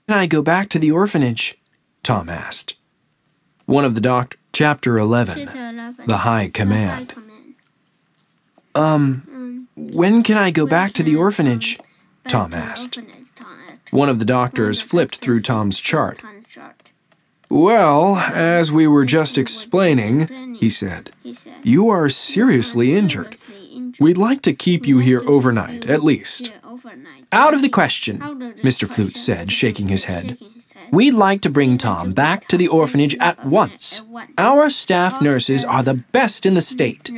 can I go back to the orphanage? Tom asked. Chapter 11. The High Command. When can I go back to the orphanage? Tom asked. One of the doctors flipped through Tom's chart. Well, as we were just explaining, he said, you are seriously injured. We'd like to keep you here overnight, at least. Out of the question, Mr. Flute said, shaking his head. We'd like to bring Tom back to the orphanage at once. Our staff nurses are the best in the state.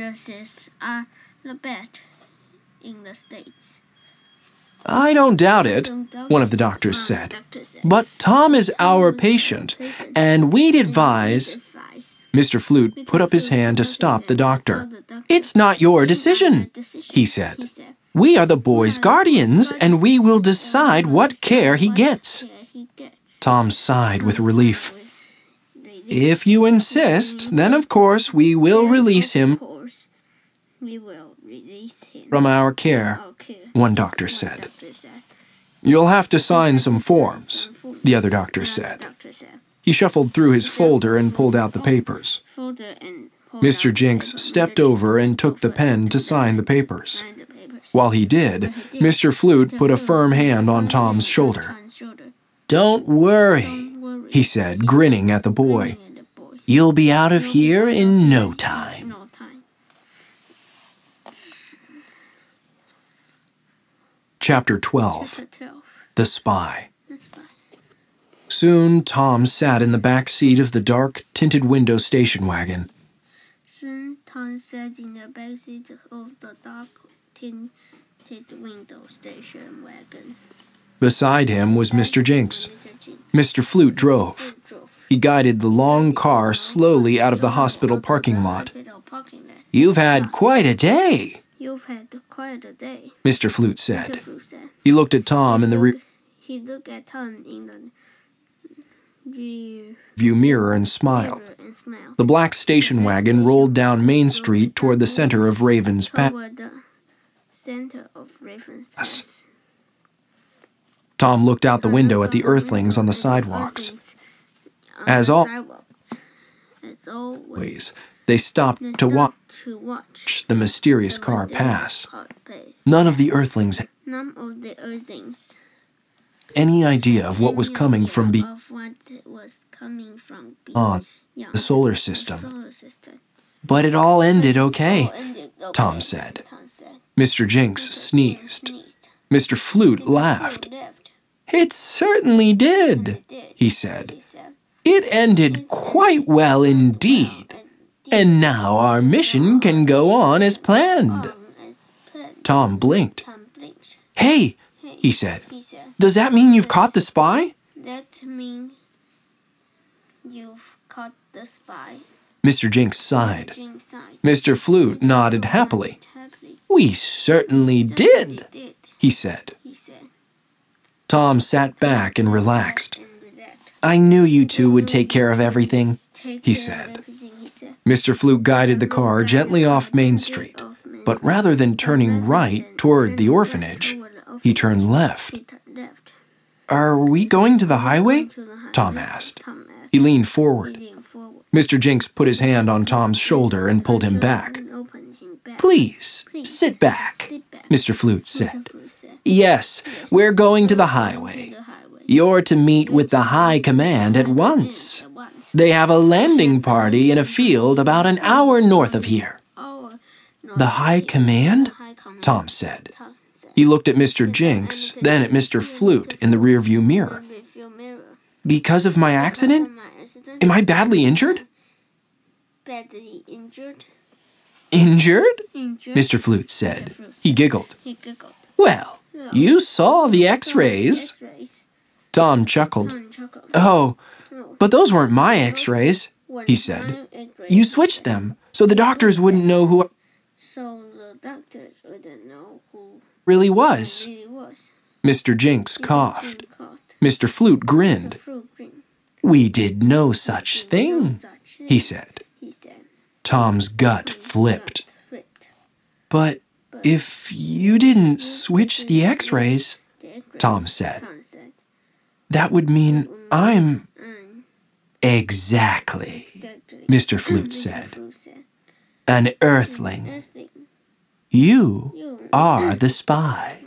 I don't doubt it, one of the doctors said. But Tom is our patient, and we'd advise... Mr. Flute put up his hand to stop the doctor. It's not your decision, he said. We are the boy's guardians, and we will decide what care he gets. Tom sighed with relief. If you insist, then of course we will release him from our care, one doctor said. You'll have to sign some forms, the other doctor said. He shuffled through his folder and pulled out the papers. Mr. Jinks stepped over and took the pen to sign the papers. While he did, Mr. Flute put a firm hand on Tom's shoulder. Don't worry, he said, grinning at the boy. You'll be out of here in no time. Chapter 12. The Spy. Soon, Tom sat in the back seat of the dark, tinted window station wagon. Soon, Tom sat in the back seat of the dark, tinted window station wagon. Beside him was Mr. Jinks. Mr. Flute drove. He guided the long car slowly out of the hospital parking lot. You've had quite a day, Mr. Flute said. He looked at Tom in the rearview mirror and smiled. The black station wagon rolled down Main Street toward the center of Raven's Pass. Tom looked out the window at the earthlings on the sidewalks. As always, they stopped to watch the mysterious car pass. None of the earthlings had any idea of what was coming from beyond the solar system. But it all ended okay, Tom said. Mr. Jinks sneezed. Mr. Flute laughed. It certainly did, he said. It ended quite well indeed. And now our mission can go on as planned. Tom blinked. Hey, he said. Does that mean you've caught the spy? That means you've caught the spy. Mr. Jinks sighed. Mr. Flute nodded happily. We certainly did, he said. Tom sat back and relaxed. I knew you two would take care of everything, he said. Mr. Flute guided the car gently off Main Street, but rather than turning right toward the orphanage, he turned left. Are we going to the highway? Tom asked. He leaned forward. Mr. Jinks put his hand on Tom's shoulder and pulled him back. Please, sit back, Mr. Flute said. Yes, we're going to the highway. You're to meet with the High Command at once. They have a landing party in a field about an hour north of here. The High Command? Tom said. He looked at Mr. Jinks, then at Mr. Flute in the rearview mirror. Because of my accident? Am I badly injured? Badly injured? Injured? Mr. Flute said. He giggled. Well, you saw the x-rays. Tom chuckled. Oh, but those weren't my x-rays, he said. You switched them, so the doctors wouldn't know who really was. Mr. Jinks coughed. Mr. Flute grinned. We did no such thing, he said. Tom's gut flipped. But if you didn't switch the x-rays, Tom said. That would mean I'm... Exactly, Mr. Flute said. An earthling. You are the spy.